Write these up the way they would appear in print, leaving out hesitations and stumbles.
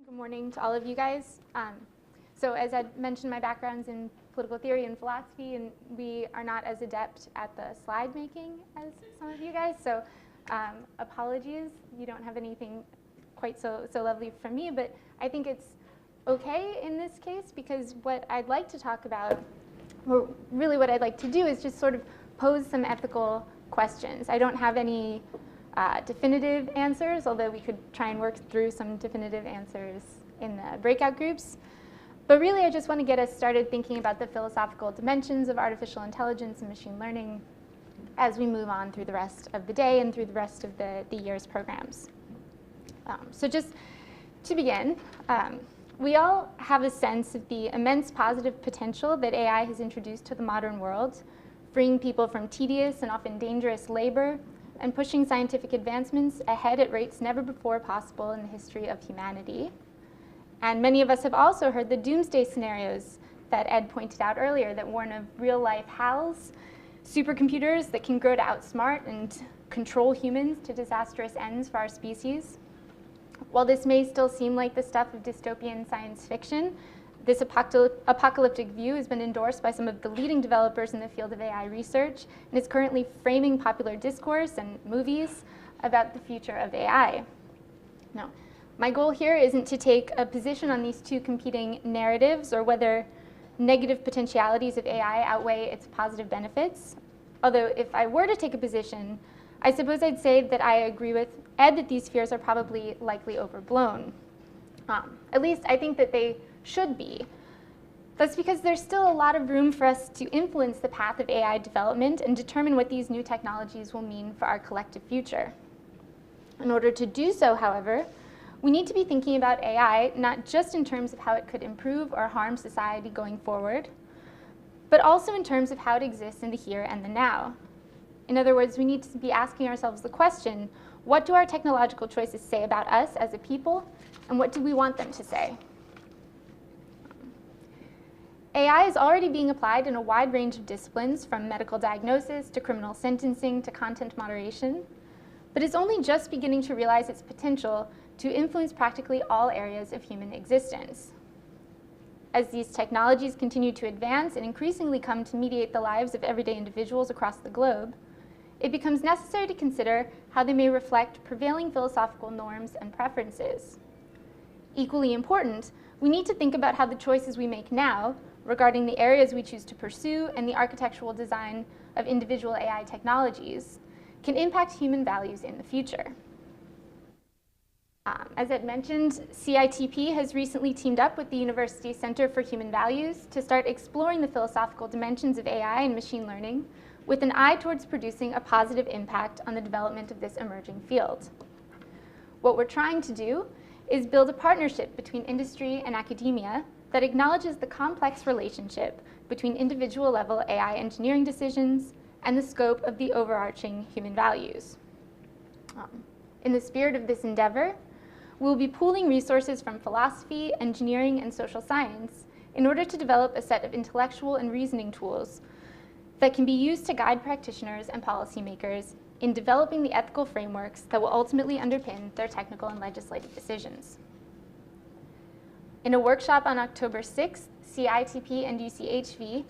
Good morning to all of you guys. So as I mentioned, my background's in political theory and philosophy, and we are not as adept at the slide making as some of you guys. So apologies, you don't have anything quite so lovely from me, but I think it's okay in this case, because what I'd like to talk about, or really what I'd like to do, is just sort of pose some ethical questions. I don't have any definitive answers, although we could try and work through some definitive answers in the breakout groups. But really, I just want to get us started thinking about the philosophical dimensions of artificial intelligence and machine learning as we move on through the rest of the day and through the rest of the year's programs. So just to begin, we all have a sense of the immense positive potential that AI has introduced to the modern world, freeing people from tedious and often dangerous labor, and pushing scientific advancements ahead at rates never before possible in the history of humanity. And many of us have also heard the doomsday scenarios that Ed pointed out earlier that warn of real-life HALs, supercomputers that can grow to outsmart and control humans to disastrous ends for our species. While this may still seem like the stuff of dystopian science fiction, this apocalyptic view has been endorsed by some of the leading developers in the field of AI research and is currently framing popular discourse and movies about the future of AI. Now, my goal here isn't to take a position on these two competing narratives or whether negative potentialities of AI outweigh its positive benefits. Although if I were to take a position, I suppose I'd say that I agree with Ed that these fears are probably likely overblown. At least I think that they should be. That's because there's still a lot of room for us to influence the path of AI development and determine what these new technologies will mean for our collective future. In order to do so, however, we need to be thinking about AI not just in terms of how it could improve or harm society going forward, but also in terms of how it exists in the here and the now. In other words, we need to be asking ourselves the question, what do our technological choices say about us as a people, and what do we want them to say? AI is already being applied in a wide range of disciplines, from medical diagnosis to criminal sentencing to content moderation, but is only just beginning to realize its potential to influence practically all areas of human existence. As these technologies continue to advance and increasingly come to mediate the lives of everyday individuals across the globe, it becomes necessary to consider how they may reflect prevailing philosophical norms and preferences. Equally important, we need to think about how the choices we make now regarding the areas we choose to pursue and the architectural design of individual AI technologies can impact human values in the future. As Ed mentioned, CITP has recently teamed up with the University Center for Human Values to start exploring the philosophical dimensions of AI and machine learning with an eye towards producing a positive impact on the development of this emerging field. What we're trying to do is build a partnership between industry and academia that acknowledges the complex relationship between individual-level AI engineering decisions and the scope of the overarching human values. In the spirit of this endeavor, we'll be pooling resources from philosophy, engineering, and social science in order to develop a set of intellectual and reasoning tools that can be used to guide practitioners and policymakers in developing the ethical frameworks that will ultimately underpin their technical and legislative decisions. In a workshop on October 6th, CITP and UCHV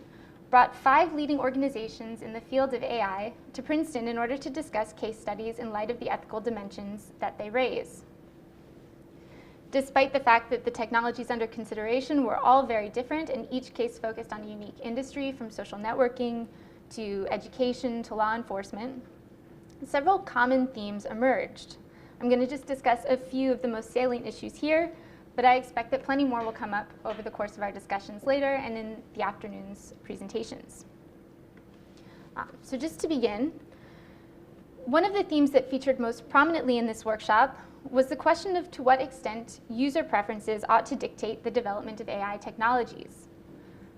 brought 5 leading organizations in the field of AI to Princeton in order to discuss case studies in light of the ethical dimensions that they raise. Despite the fact that the technologies under consideration were all very different and each case focused on a unique industry, from social networking to education to law enforcement, several common themes emerged. I'm going to just discuss a few of the most salient issues here, but I expect that plenty more will come up over the course of our discussions later and in the afternoon's presentations. So just to begin, one of the themes that featured most prominently in this workshop was the question of to what extent user preferences ought to dictate the development of AI technologies.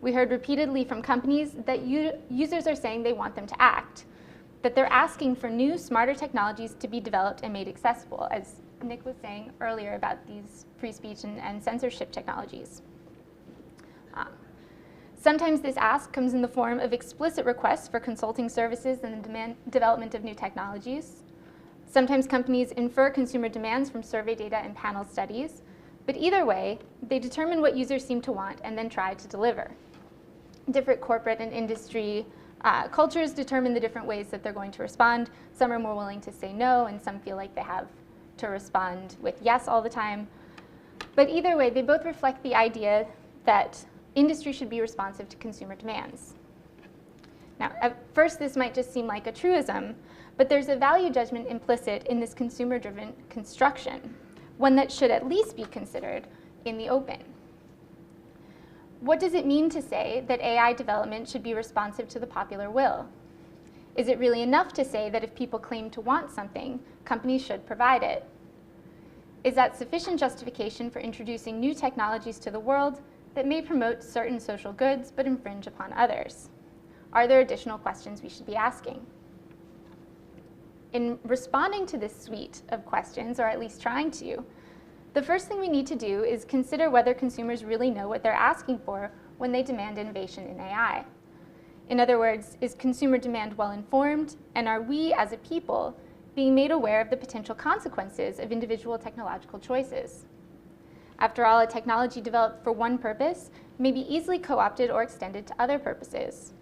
We heard repeatedly from companies that users are saying they want them to act, that they're asking for new, smarter technologies to be developed and made accessible, as Nick was saying earlier about these free speech and censorship technologies. Sometimes this ask comes in the form of explicit requests for consulting services and the development of new technologies. Sometimes companies infer consumer demands from survey data and panel studies, But either way, they determine what users seem to want and then try to deliver. Different corporate and industry cultures determine the different ways that they're going to respond. Some are more willing to say no, and some feel like they have to respond with yes all the time. But either way, they both reflect the idea that industry should be responsive to consumer demands. Now, at first, this might just seem like a truism, but there's a value judgment implicit in this consumer-driven construction, one that should at least be considered in the open. What does it mean to say that AI development should be responsive to the popular will? Is it really enough to say that if people claim to want something, companies should provide it? Is that sufficient justification for introducing new technologies to the world that may promote certain social goods but infringe upon others? Are there additional questions we should be asking? In responding to this suite of questions, or at least trying to, the first thing we need to do is consider whether consumers really know what they're asking for when they demand innovation in AI. In other words, is consumer demand well informed, and are we as a people being made aware of the potential consequences of individual technological choices? After all, a technology developed for one purpose may be easily co-opted or extended to other purposes.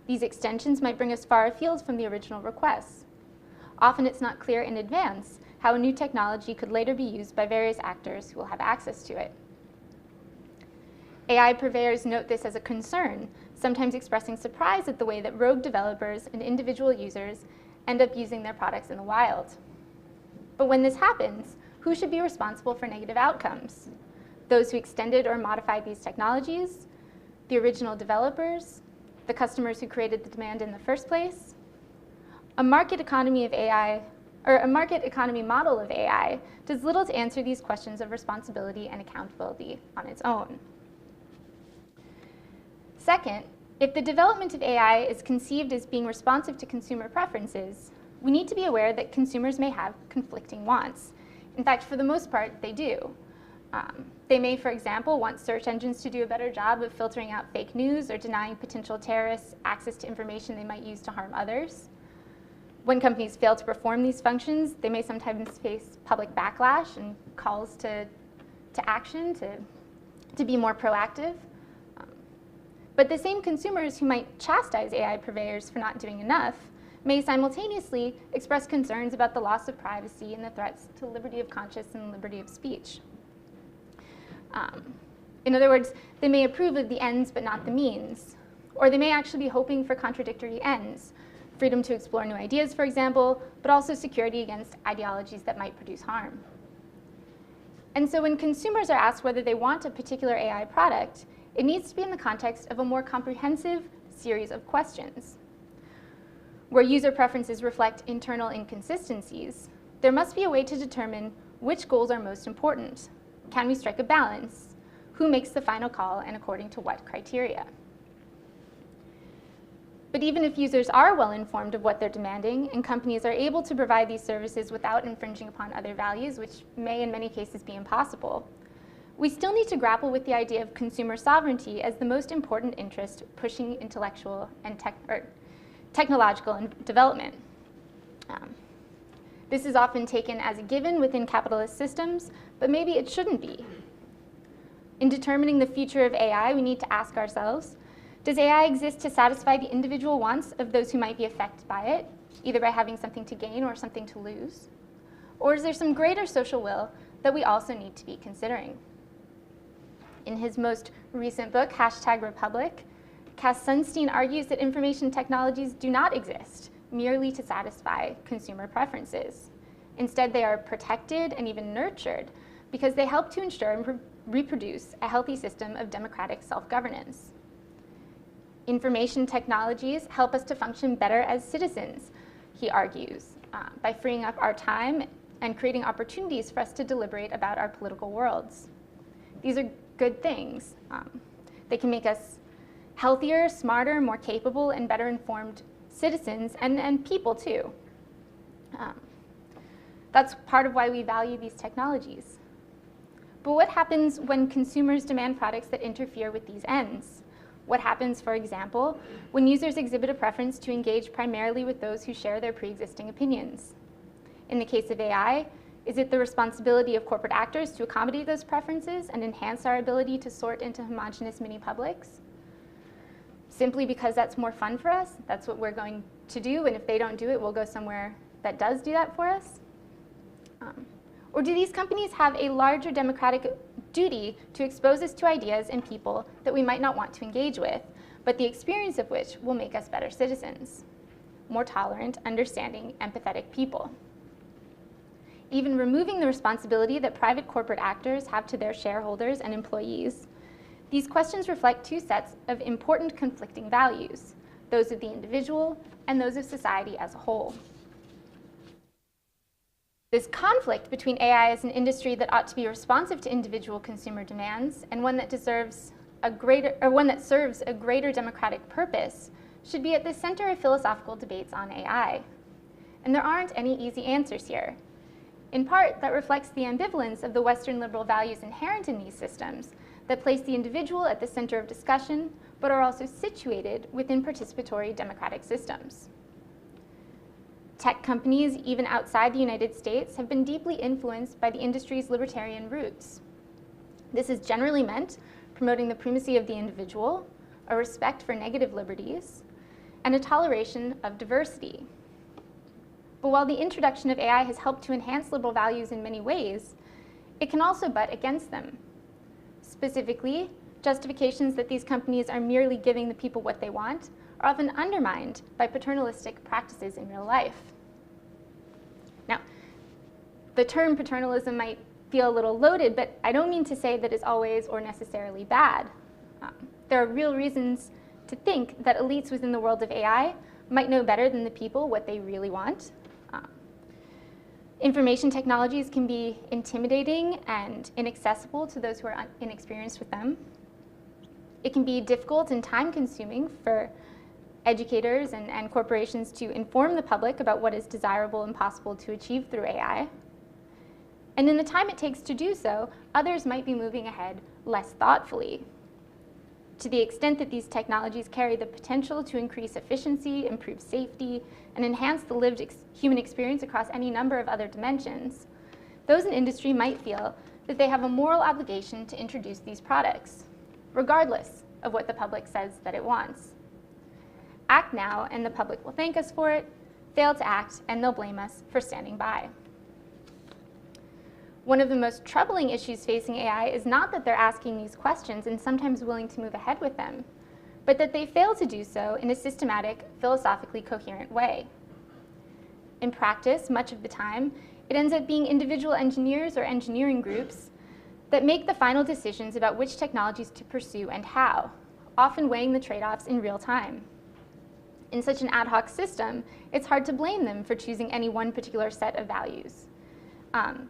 These extensions might bring us far afield from the original requests. Often it's not clear in advance how a new technology could later be used by various actors who will have access to it. AI purveyors note this as a concern, sometimes expressing surprise at the way that rogue developers and individual users end up using their products in the wild. But when this happens, who should be responsible for negative outcomes? Those who extended or modified these technologies? The original developers? The customers who created the demand in the first place? A market economy of AI, or a market economy model of AI, does little to answer these questions of responsibility and accountability on its own. Second, if the development of AI is conceived as being responsive to consumer preferences, we need to be aware that consumers may have conflicting wants. In fact, for the most part, they do. They may, for example, want search engines to do a better job of filtering out fake news or denying potential terrorists access to information they might use to harm others. When companies fail to perform these functions, they may sometimes face public backlash and calls to action, to be more proactive. But the same consumers who might chastise AI purveyors for not doing enough may simultaneously express concerns about the loss of privacy and the threats to liberty of conscience and liberty of speech. In other words, they may approve of the ends but not the means, or they may actually be hoping for contradictory ends, freedom to explore new ideas, for example, but also security against ideologies that might produce harm. And so when consumers are asked whether they want a particular AI product, it needs to be in the context of a more comprehensive series of questions. Where user preferences reflect internal inconsistencies, there must be a way to determine which goals are most important. Can we strike a balance? Who makes the final call and according to what criteria? But even if users are well informed of what they're demanding and companies are able to provide these services without infringing upon other values, which may in many cases be impossible, we still need to grapple with the idea of consumer sovereignty as the most important interest pushing intellectual and technological development. This is often taken as a given within capitalist systems, but maybe it shouldn't be. In determining the future of AI, we need to ask ourselves, does AI exist to satisfy the individual wants of those who might be affected by it, either by having something to gain or something to lose? Or is there some greater social will that we also need to be considering? In his most recent book, #Republic, Cass Sunstein argues that information technologies do not exist merely to satisfy consumer preferences. Instead, they are protected and even nurtured because they help to ensure and reproduce a healthy system of democratic self-governance. Information technologies help us to function better as citizens, he argues, by freeing up our time and creating opportunities for us to deliberate about our political worlds. These are good things. They can make us healthier, smarter, more capable, and better informed citizens and people too. That's part of why we value these technologies. But what happens when consumers demand products that interfere with these ends? What happens, for example, when users exhibit a preference to engage primarily with those who share their pre-existing opinions? In the case of AI, Is it the responsibility of corporate actors to accommodate those preferences and enhance our ability to sort into homogeneous mini-publics? Simply because that's more fun for us, that's what we're going to do, and if they don't do it, we'll go somewhere that does do that for us? Or do these companies have a larger democratic duty to expose us to ideas and people that we might not want to engage with, but the experience of which will make us better citizens, more tolerant, understanding, empathetic people? Even removing the responsibility that private corporate actors have to their shareholders and employees, these questions reflect two sets of important conflicting values, those of the individual and those of society as a whole. This conflict between AI as an industry that ought to be responsive to individual consumer demands and one that serves a greater democratic purpose should be at the center of philosophical debates on AI. And there aren't any easy answers here. In part, that reflects the ambivalence of the Western liberal values inherent in these systems that place the individual at the center of discussion, but are also situated within participatory democratic systems. Tech companies, even outside the United States, have been deeply influenced by the industry's libertarian roots. This is generally meant promoting the primacy of the individual, a respect for negative liberties, and a toleration of diversity. But while the introduction of AI has helped to enhance liberal values in many ways, it can also butt against them. Specifically, justifications that these companies are merely giving the people what they want are often undermined by paternalistic practices in real life. Now, the term paternalism might feel a little loaded, but I don't mean to say that it's always or necessarily bad. There are real reasons to think that elites within the world of AI might know better than the people what they really want. Information technologies can be intimidating and inaccessible to those who are inexperienced with them. It can be difficult and time-consuming for educators and corporations to inform the public about what is desirable and possible to achieve through AI. And in the time it takes to do so, others might be moving ahead less thoughtfully. To the extent that these technologies carry the potential to increase efficiency, improve safety, and enhance the lived human experience across any number of other dimensions, those in industry might feel that they have a moral obligation to introduce these products, regardless of what the public says that it wants. Act now, and the public will thank us for it. Fail to act, and they'll blame us for standing by. One of the most troubling issues facing AI is not that they're asking these questions and sometimes willing to move ahead with them, but that they fail to do so in a systematic, philosophically coherent way. In practice, much of the time, it ends up being individual engineers or engineering groups that make the final decisions about which technologies to pursue and how, often weighing the trade-offs in real time. In such an ad hoc system, it's hard to blame them for choosing any one particular set of values.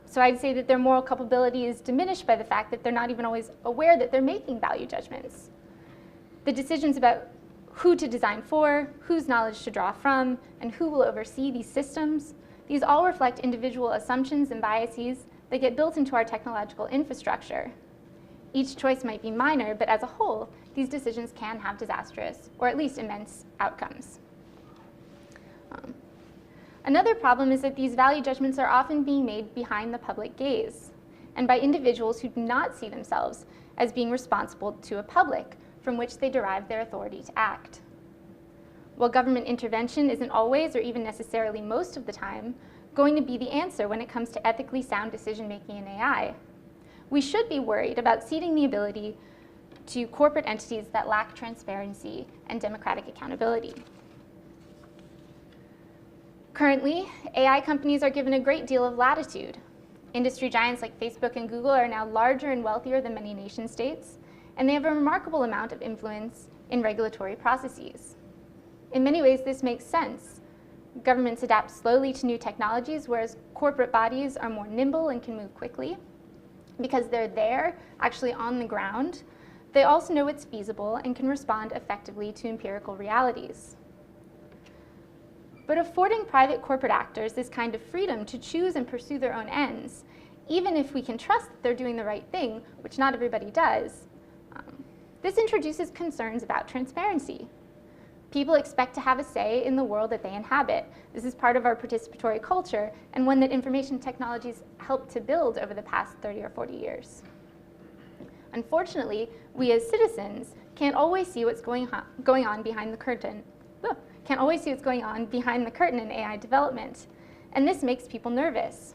So I'd say that their moral culpability is diminished by the fact that they're not even always aware that they're making value judgments. The decisions about who to design for, whose knowledge to draw from, and who will oversee these systems, these all reflect individual assumptions and biases that get built into our technological infrastructure. Each choice might be minor, but as a whole, these decisions can have disastrous, or at least immense, outcomes. Another problem is that these value judgments are often being made behind the public gaze, and by individuals who do not see themselves as being responsible to a public from which they derive their authority to act. While government intervention isn't always, or even necessarily most of the time, going to be the answer when it comes to ethically sound decision-making in AI, we should be worried about ceding the ability to corporate entities that lack transparency and democratic accountability. Currently, AI companies are given a great deal of latitude. Industry giants like Facebook and Google are now larger and wealthier than many nation states, and they have a remarkable amount of influence in regulatory processes. In many ways, this makes sense. Governments adapt slowly to new technologies, whereas corporate bodies are more nimble and can move quickly. Because they're there, actually on the ground, they also know what's feasible and can respond effectively to empirical realities. But affording private corporate actors this kind of freedom to choose and pursue their own ends, even if we can trust that they're doing the right thing, which not everybody does, this introduces concerns about transparency. People expect to have a say in the world that they inhabit. This is part of our participatory culture, and one that information technologies helped to build over the past 30 or 40 years. Unfortunately, we as citizens can't always see what's going on behind the curtain. Can't always see what's going on behind the curtain in AI development, and this makes people nervous.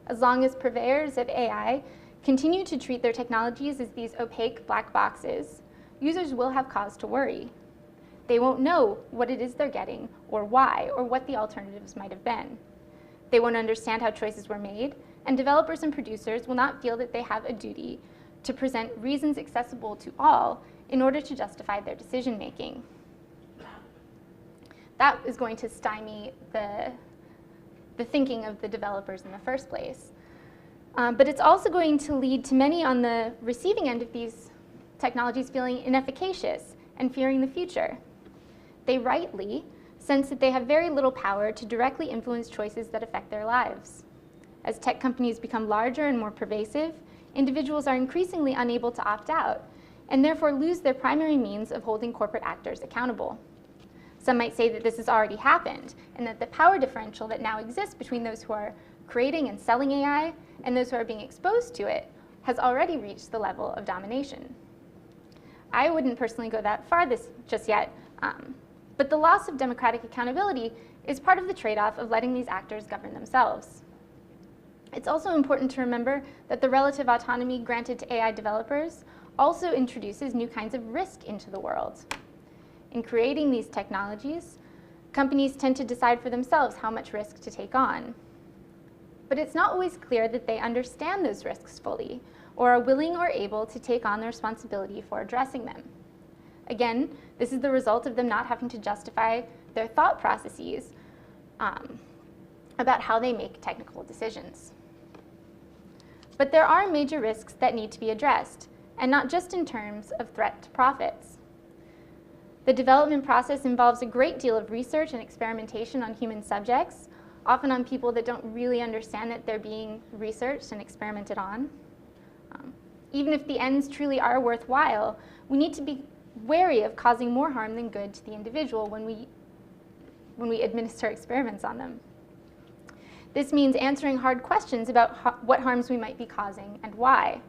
As long as purveyors of AI continue to treat their technologies as these opaque black boxes, users will have cause to worry. They won't know what it is they're getting, or why, or what the alternatives might have been. They won't understand how choices were made, and developers and producers will not feel that they have a duty to present reasons accessible to all in order to justify their decision-making. That is going to stymie the thinking of the developers in the first place. But it's also going to lead to many on the receiving end of these technologies feeling inefficacious and fearing the future. They rightly sense that they have very little power to directly influence choices that affect their lives. As tech companies become larger and more pervasive, individuals are increasingly unable to opt out and therefore lose their primary means of holding corporate actors accountable. Some might say that this has already happened and that the power differential that now exists between those who are creating and selling AI and those who are being exposed to it has already reached the level of domination. I wouldn't personally go that far just yet, but the loss of democratic accountability is part of the trade-off of letting these actors govern themselves. It's also important to remember that the relative autonomy granted to AI developers also introduces new kinds of risk into the world. In creating these technologies, companies tend to decide for themselves how much risk to take on. But it's not always clear that they understand those risks fully or are willing or able to take on the responsibility for addressing them. Again, this is the result of them not having to justify their thought processes about how they make technical decisions. But there are major risks that need to be addressed, and not just in terms of threat to profits. The development process involves a great deal of research and experimentation on human subjects, often on people that don't really understand that they're being researched and experimented on. Even if the ends truly are worthwhile, we need to be wary of causing more harm than good to the individual when we administer experiments on them. This means answering hard questions about what harms we might be causing and why.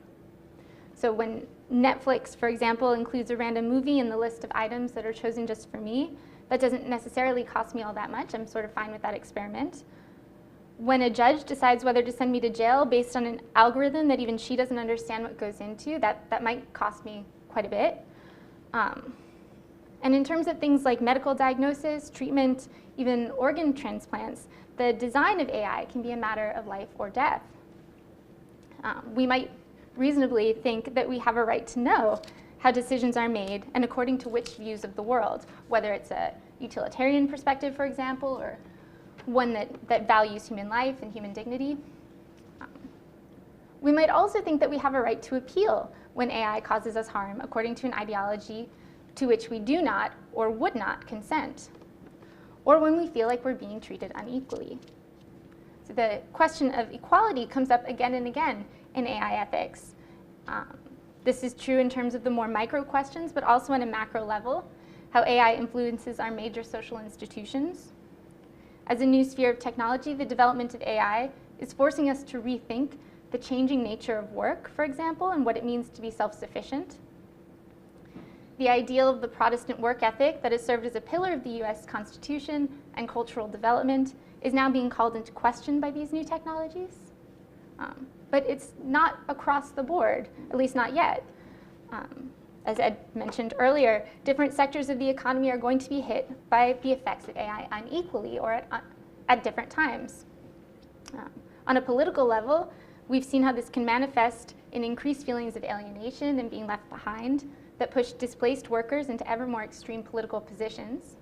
So when Netflix, for example, includes a random movie in the list of items that are chosen just for me, that doesn't necessarily cost me all that much. I'm sort of fine with that experiment. When a judge decides whether to send me to jail based on an algorithm that even she doesn't understand what goes into, that might cost me quite a bit. And in terms of things like medical diagnosis, treatment, even organ transplants, the design of AI can be a matter of life or death. We might reasonably think that we have a right to know how decisions are made and according to which views of the world, whether it's a utilitarian perspective, for example, or one that values human life and human dignity. We might also think that we have a right to appeal when AI causes us harm according to an ideology to which we do not or would not consent, or when we feel like we're being treated unequally. So the question of equality comes up again and again in AI ethics. This is true in terms of the more micro questions, but also on a macro level, how AI influences our major social institutions. As a new sphere of technology, the development of AI is forcing us to rethink the changing nature of work, for example, and what it means to be self-sufficient. The ideal of the Protestant work ethic that has served as a pillar of the US Constitution and cultural development is now being called into question by these new technologies. But it's not across the board, at least not yet. As Ed mentioned earlier, different sectors of the economy are going to be hit by the effects of AI unequally or at different times. On a political level, we've seen how this can manifest in increased feelings of alienation and being left behind that push displaced workers into ever more extreme political positions.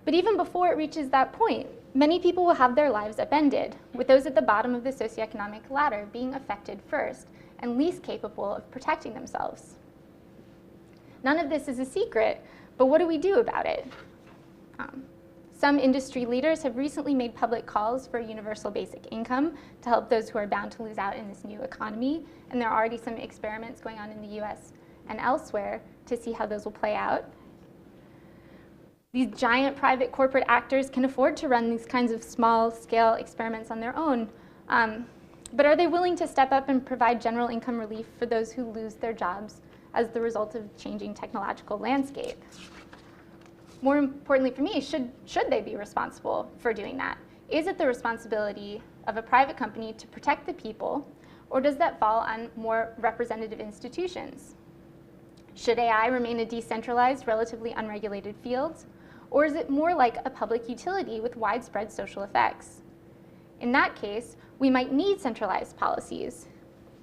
But even before it reaches that point, many people will have their lives upended, with those at the bottom of the socioeconomic ladder being affected first and least capable of protecting themselves. None of this is a secret, but what do we do about it? Some industry leaders have recently made public calls for a universal basic income to help those who are bound to lose out in this new economy, and there are already some experiments going on in the US and elsewhere to see how those will play out. These giant private corporate actors can afford to run these kinds of small-scale experiments on their own. But are they willing to step up and provide general income relief for those who lose their jobs as the result of changing technological landscape? More importantly for me, should they be responsible for doing that? Is it the responsibility of a private company to protect the people, or does that fall on more representative institutions? Should AI remain a decentralized, relatively unregulated field, or is it more like a public utility with widespread social effects? In that case, we might need centralized policies,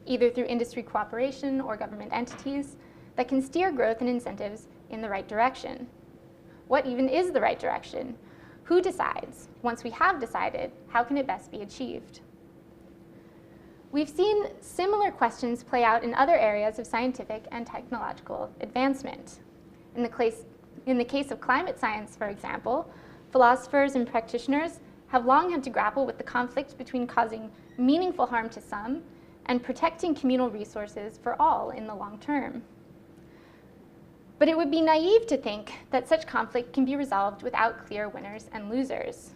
either through industry cooperation or government entities, that can steer growth and incentives in the right direction. What even is the right direction? Who decides? Once we have decided, how can it best be achieved? We've seen similar questions play out in other areas of scientific and technological advancement. In the case of climate science, for example, philosophers and practitioners have long had to grapple with the conflict between causing meaningful harm to some and protecting communal resources for all in the long term. But it would be naive to think that such conflict can be resolved without clear winners and losers.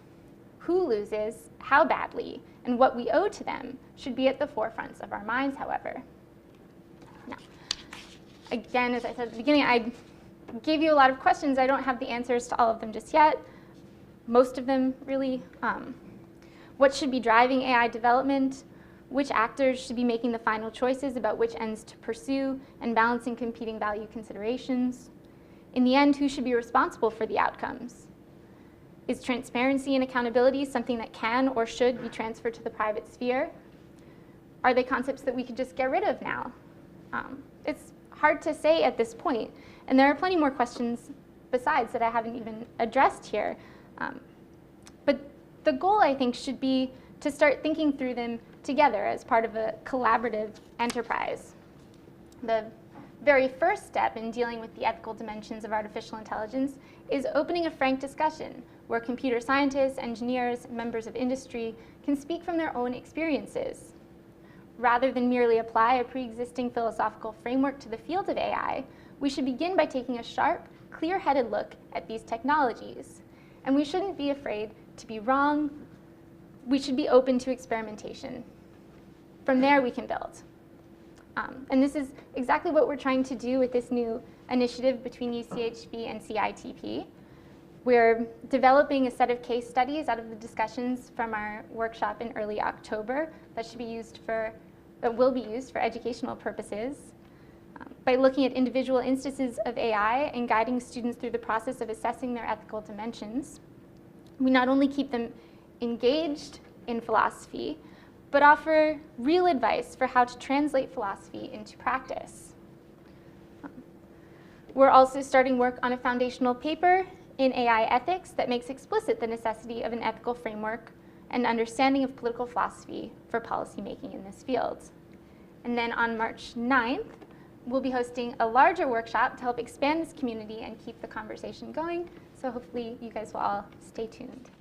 Who loses, how badly, and what we owe to them should be at the forefronts of our minds, however. Now, again, as I said at the beginning, I gave you a lot of questions. I don't have the answers to all of them just yet. Most of them, really. What should be driving AI development? Which actors should be making the final choices about which ends to pursue and balancing competing value considerations? In the end, who should be responsible for the outcomes? Is transparency and accountability something that can or should be transferred to the private sphere? Are they concepts that we could just get rid of now? It's hard to say at this point, and there are plenty more questions besides that I haven't even addressed here. But the goal, I think, should be to start thinking through them together as part of a collaborative enterprise. The very first step in dealing with the ethical dimensions of artificial intelligence is opening a frank discussion where computer scientists, engineers, members of industry can speak from their own experiences. Rather than merely apply a pre-existing philosophical framework to the field of AI, we should begin by taking a sharp, clear-headed look at these technologies. And we shouldn't be afraid to be wrong. We should be open to experimentation. From there, we can build. And this is exactly what we're trying to do with this new initiative between UCHB and CITP. We're developing a set of case studies out of the discussions from our workshop in early October that will be used for educational purposes. By looking at individual instances of AI and guiding students through the process of assessing their ethical dimensions, we not only keep them engaged in philosophy, but offer real advice for how to translate philosophy into practice. We're also starting work on a foundational paper in AI ethics that makes explicit the necessity of an ethical framework and understanding of political philosophy for policymaking in this field. And then on March 9th, we'll be hosting a larger workshop to help expand this community and keep the conversation going. So hopefully you guys will all stay tuned.